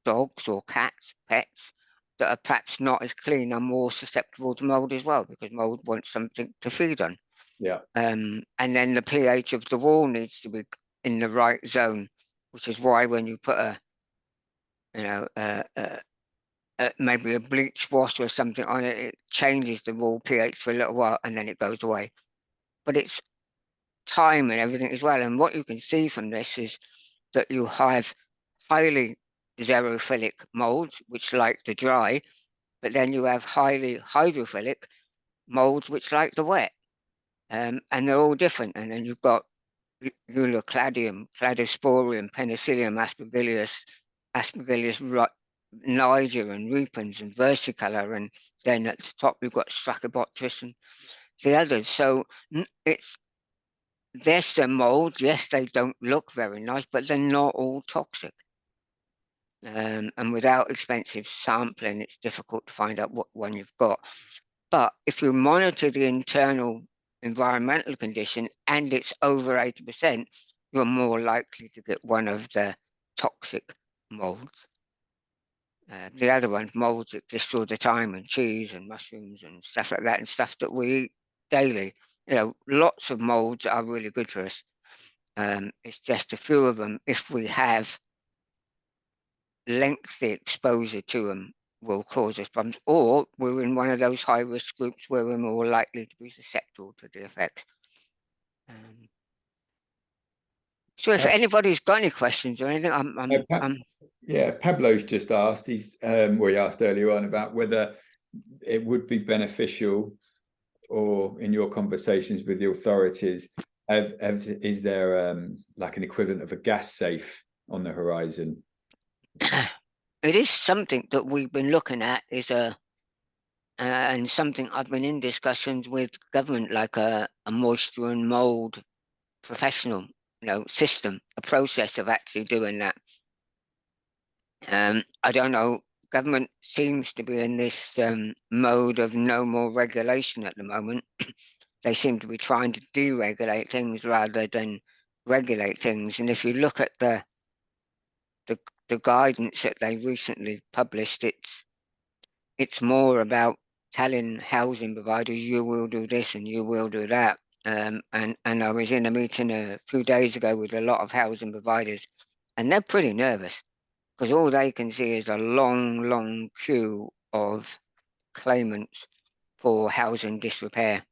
dogs or cats, pets, that are perhaps not as clean are more susceptible to mold as well, because mold wants something to feed on. Yeah. And then the pH of the wall needs to be in the right zone, which is why when you put maybe a bleach wash or something on it, it changes the wall pH for a little while and then it goes away. But it's time and everything as well. And what you can see from this is that you have highly xerophilic molds, which like the dry, but then you have highly hydrophilic molds, which like the wet. And they're all different. And then you've got Eulocladium, Cladosporium, Penicillium, Aspergillus niger, and repens, and versicolor, and then at the top you've got Strachobotrytis and the others. So there's some molds. Yes, they don't look very nice, but they're not all toxic. And without expensive sampling, it's difficult to find out what one you've got. But if you monitor the internal environmental condition and it's over 80%, you're more likely to get one of the toxic molds. The other ones, molds that exist all the time, and cheese and mushrooms and stuff like that, and stuff that we eat daily. Lots of molds are really good for us. It's just a few of them, if we have lengthy exposure to them, will cause us problems, or we're in one of those high risk groups where we're more likely to be susceptible to the effects. So if anybody's got any questions or anything, Yeah, Pablo's just asked. He asked earlier on about whether it would be beneficial, or in your conversations with the authorities, is there like an equivalent of a gas safe on the horizon? it is something that we've been looking at, and something I've been in discussions with government, like a moisture and mold professional, system, a process of actually doing that. I don't know. Government seems to be in this mode of no more regulation at the moment. They seem to be trying to deregulate things rather than regulate things. And if you look at the guidance that they recently published, it's more about telling housing providers, you will do this and you will do that. And I was in a meeting a few days ago with a lot of housing providers, and they're pretty nervous because all they can see is a long queue of claimants for housing disrepair.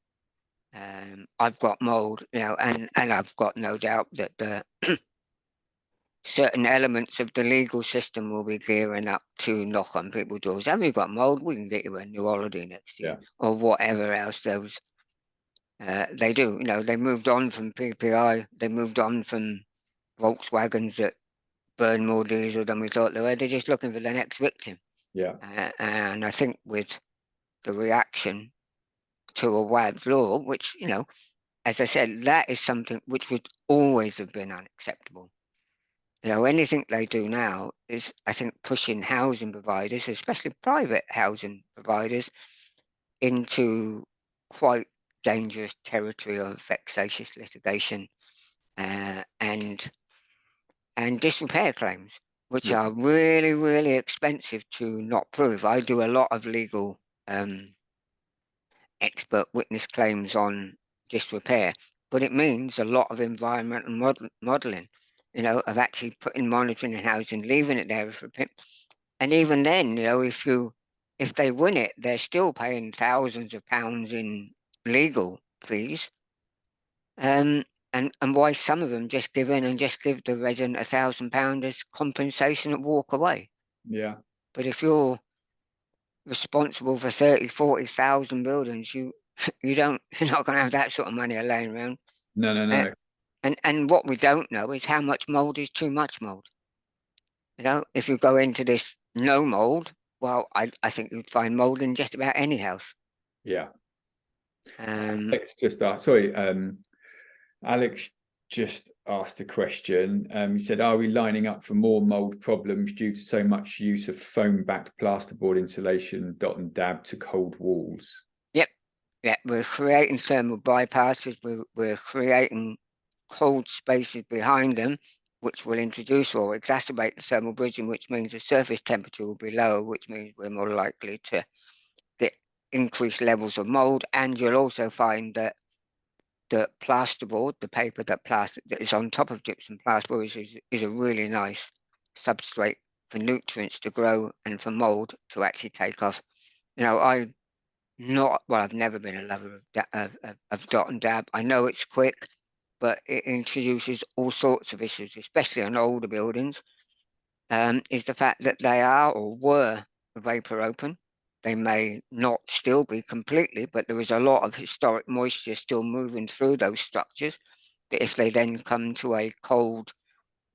I've got mold, and I've got no doubt that certain elements of the legal system will be gearing up to knock on people's doors. Have you got mold? We can get you a new holiday next year, or whatever else they do. They moved on from PPI. They moved on from Volkswagens that burn more diesel than we thought they were. They're just looking for the next victim. Yeah. And I think with the reaction to a WAB's law, which, as I said, that is something which would always have been unacceptable. Anything they do now is, I think, pushing housing providers, especially private housing providers, into quite dangerous territory of vexatious litigation. And and disrepair claims, which Okay. are really, really expensive to not prove. I do a lot of legal expert witness claims on disrepair, but it means a lot of environmental modelling, of actually putting monitoring in housing, leaving it there for people. And even then, if they win it, they're still paying thousands of pounds in legal fees. And why some of them just give in and just give the resident £1,000 as compensation and walk away. Yeah. But if you're responsible for 30,000-40,000 buildings, you're not going to have that sort of money laying around. No, no, Uh, no. and what we don't know is how much mold is too much mold. If you go into this no mold, well, I think you'd find mold in just about any house. Yeah. Um, Alex just asked, sorry, Alex just asked a question. He said, are we lining up for more mold problems due to so much use of foam-backed plasterboard insulation, dot and dab to cold walls? yep, we're creating thermal bypasses. We're creating cold spaces behind them, which will introduce or exacerbate the thermal bridging, which means the surface temperature will be lower, which means we're more likely to get increased levels of mold. And you'll also find that the plasterboard, the paper that is on top of gypsum plasterboard, is a really nice substrate for nutrients to grow and for mold to actually take off. I've never been a lover of dot and dab. I know it's quick, but it introduces all sorts of issues, especially on older buildings. Is the fact that they are or were vapor open. They may not still be completely, but there is a lot of historic moisture still moving through those structures, that if they then come to a cold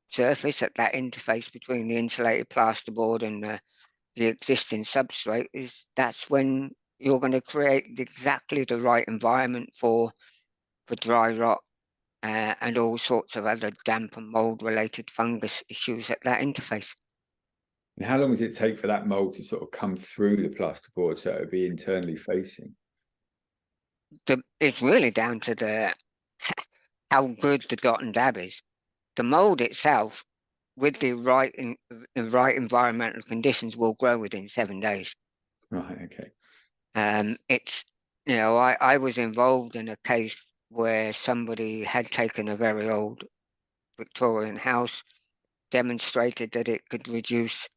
surface at that interface between the insulated plasterboard and the existing substrate, that's when you're going to create exactly the right environment for dry rot and all sorts of other damp and mold related fungus issues at that interface. And how long does it take for that mold to sort of come through the plasterboard so it would be internally facing? It's really down to how good the dot and dab is. The mold itself, with the right environmental conditions, will grow within 7 days. Right, okay. It's I was involved in a case where somebody had taken a very old Victorian house, demonstrated that it could reduce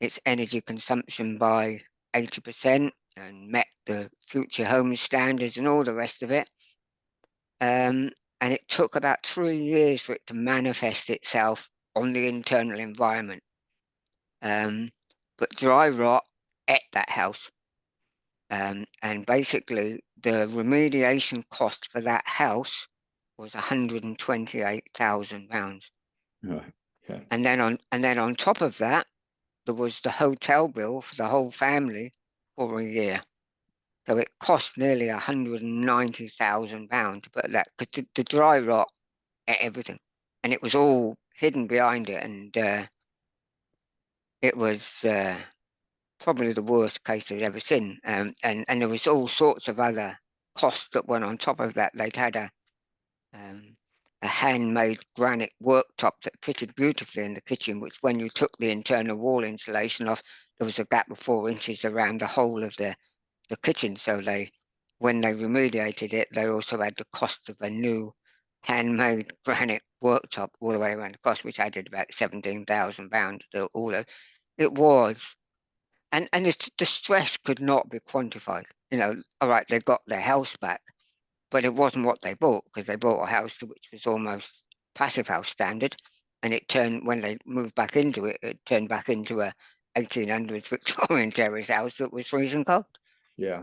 its energy consumption by 80% and met the future home standards and all the rest of it. And it took about 3 years for it to manifest itself on the internal environment. But dry rot ate that house. And basically, the remediation cost for that house was £128,000. Right, okay. And then on top of that, there was the hotel bill for the whole family for a year. So it cost nearly £190,000 to put that, because the dry rot ate everything, and it was all hidden behind it, and it was probably the worst case I'd ever seen. And there was all sorts of other costs that went on top of that. They'd had a handmade granite worktop that fitted beautifully in the kitchen, which when you took the internal wall insulation off, there was a gap of 4 inches around the whole of the kitchen. So when they remediated it, they also had the cost of a new handmade granite worktop all the way around the cost, which added about £17,000 to all of it. Was and the stress could not be quantified. All right, they got their house back, but it wasn't what they bought, because they bought a house which was almost passive house standard, and when they moved back into it, it turned back into a 1800s Victorian terrace house that was freezing cold. Yeah.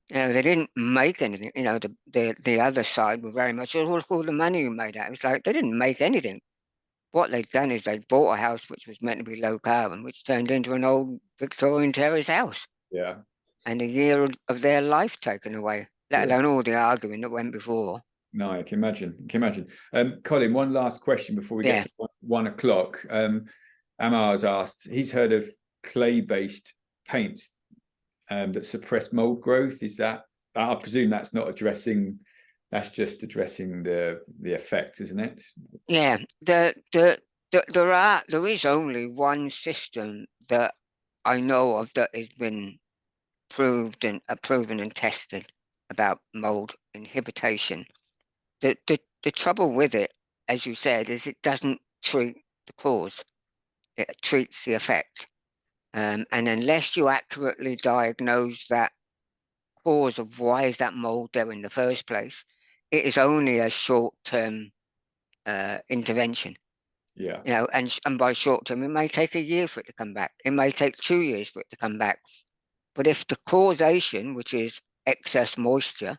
They didn't make anything. The other side were very much, oh, look, all the money you made out. It was like they didn't make anything. What they'd done is they bought a house which was meant to be low carbon, which turned into an old Victorian terrace house, Yeah. and a year of their life taken away, let Yeah. alone all the arguing that went before. No, I can imagine. I can imagine. Colin, one last question before we get to 1 o'clock. Amar's asked, he's heard of clay-based paints that suppress mold growth. Is that, I presume that's not addressing, that's just addressing the effect, isn't it? Yeah, the there is only one system that I know of that has been proven and tested about mold inhibition. The trouble with it, as you said, is it doesn't treat the cause. It treats the effect. And unless you accurately diagnose that cause of why is that mold there in the first place, it is only a short-term intervention. Yeah. You know, and by short term, it may take a year for it to come back. It may take 2 years for it to come back. But if the causation, which is excess moisture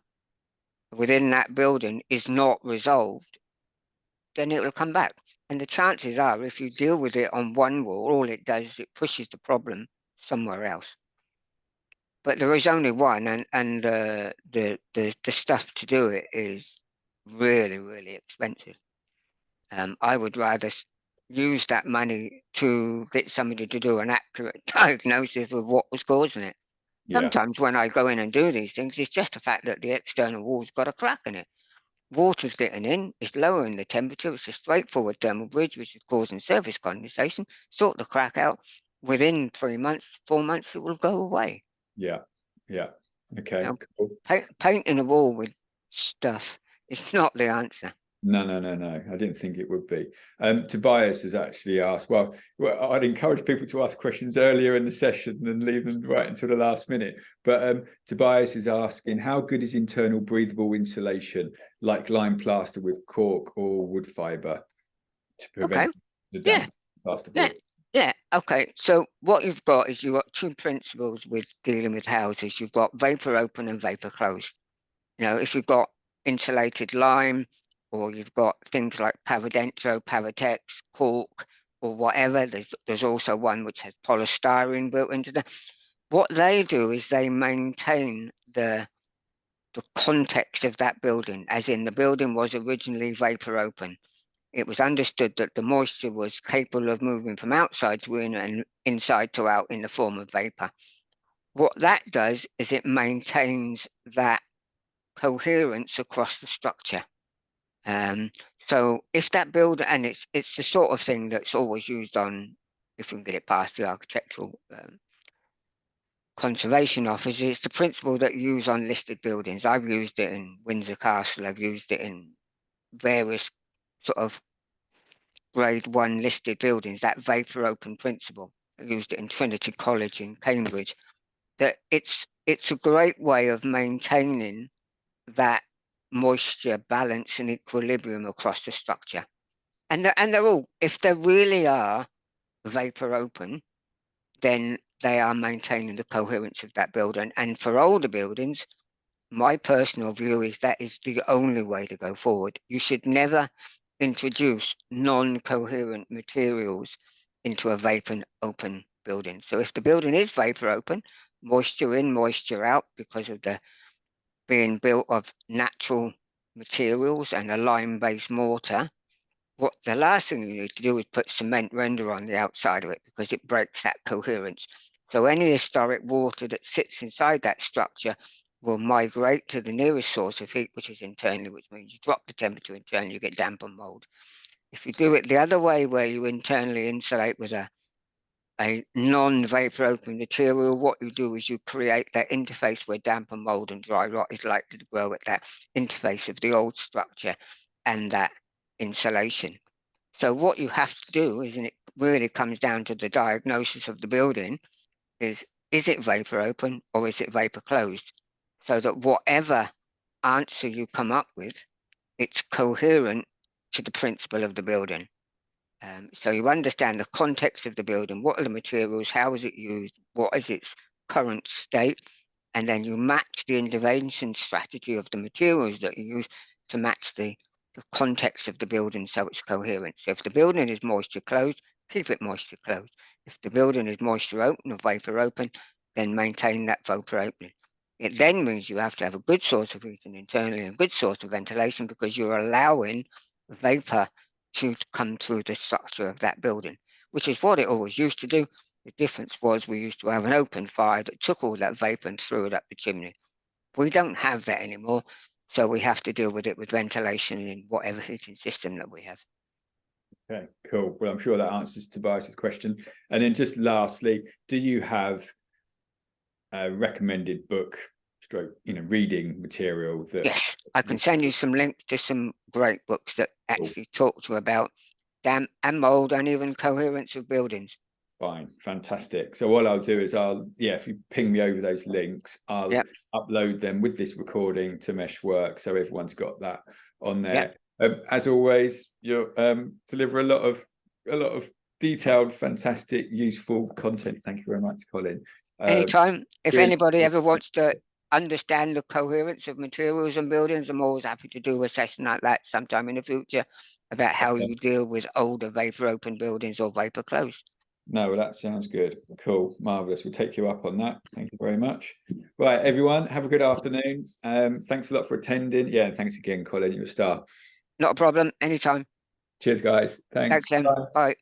within that building, is not resolved, then it will come back. And the chances are, if you deal with it on one wall, all it does is it pushes the problem somewhere else. But there is only one, and the stuff to do it is really, really expensive. I would rather use that money to get somebody to do an accurate diagnosis of what was causing it. Yeah. Sometimes when I go in and do these things, it's just the fact that the external wall's got a crack in it. Water's getting in, it's lowering the temperature, it's a straightforward thermal bridge which is causing surface condensation. Sort the crack out, within 3 months, 4 months, it will go away. Yeah. Yeah. Okay. You know, Cool. painting a wall with stuff is not the answer. No. I didn't think it would be. Tobias has actually asked, well, I'd encourage people to ask questions earlier in the session than leave them right until the last minute. But Tobias is asking, how good is internal breathable insulation, like lime plaster with cork or wood fibre, to prevent the damp plasterboard? Yeah. Okay. So what you've got is you've got two principles with dealing with houses. You've got vapor open and vapor closed. You know, if you've got insulated lime, or you've got things like Paradentro, Paratex, cork, or whatever, there's also one which has polystyrene built into them. What they do is they maintain the context of that building, as in the building was originally vapor open. It was understood that the moisture was capable of moving from outside to in and inside to out in the form of vapor. What that does is it maintains that coherence across the structure. So if that building, and it's the sort of thing that's always used on, if we can get it past the architectural conservation office, it's the principle that you use on listed buildings. I've used it in Windsor Castle, I've used it in various sort of grade 1 listed buildings, that vapor open principle. I used it in Trinity College in Cambridge. That it's a great way of maintaining that moisture balance and equilibrium across the structure. And they're all, if they really are vapor open, then they are maintaining the coherence of that building. And for older buildings, my personal view is that is the only way to go forward. You should never introduce non-coherent materials into a vapor open building. So if the building is vapor open, moisture in, moisture out, because of the being built of natural materials and a lime-based mortar, what the last thing you need to do is put cement render on the outside of it, because it breaks that coherence. So any historic water that sits inside that structure will migrate to the nearest source of heat, which is internally, which means you drop the temperature internally, you get damp and mold. If you do it the other way, where you internally insulate with a non-vapor open material, what you do is you create that interface where damp and mold and dry rot is likely to grow at that interface of the old structure and that insulation. So what you have to do is, and it really comes down to the diagnosis of the building, is it vapor open or is it vapor closed? So that whatever answer you come up with, it's coherent to the principle of the building. So you understand the context of the building, what are the materials, how is it used, what is its current state, and then you match the intervention strategy of the materials that you use to match the context of the building so it's coherent. So if the building is moisture closed, keep it moisture closed. If the building is moisture open or vapor open, then maintain that vapor opening. It then means you have to have a good source of heating internally and a good source of ventilation, because you're allowing vapor to come through the structure of that building, which is what it always used to do. The difference was we used to have an open fire that took all that vapor and threw it up the chimney. We don't have that anymore, so we have to deal with it with ventilation in whatever heating system that we have. Okay, cool. Well, I'm sure that answers Tobias's question. And then just lastly, do you have a recommended book stroke, reading material that? Yes, I can send you some links to some great books that actually talk to you about damp and mould and even coherence of buildings. Fine, fantastic. So what I'll do is if you ping me over those links, I'll upload them with this recording to Meshwork, so everyone's got that on there. As always, you deliver a lot of detailed, fantastic, useful content. Thank you very much, Colin. Anytime. If really anybody ever wants to understand the coherence of materials and buildings, I'm always happy to do a session like that sometime in the future about how you deal with older vapor open buildings or vapor closed. No, well, that sounds good. Cool, marvelous. We'll take you up on that. Thank you very much. Right, everyone, have a good afternoon. Thanks a lot for attending. Yeah, and thanks again, Colin. You're a star. Not a problem. Anytime. Cheers, guys. Thanks. Thanks, Em. Bye.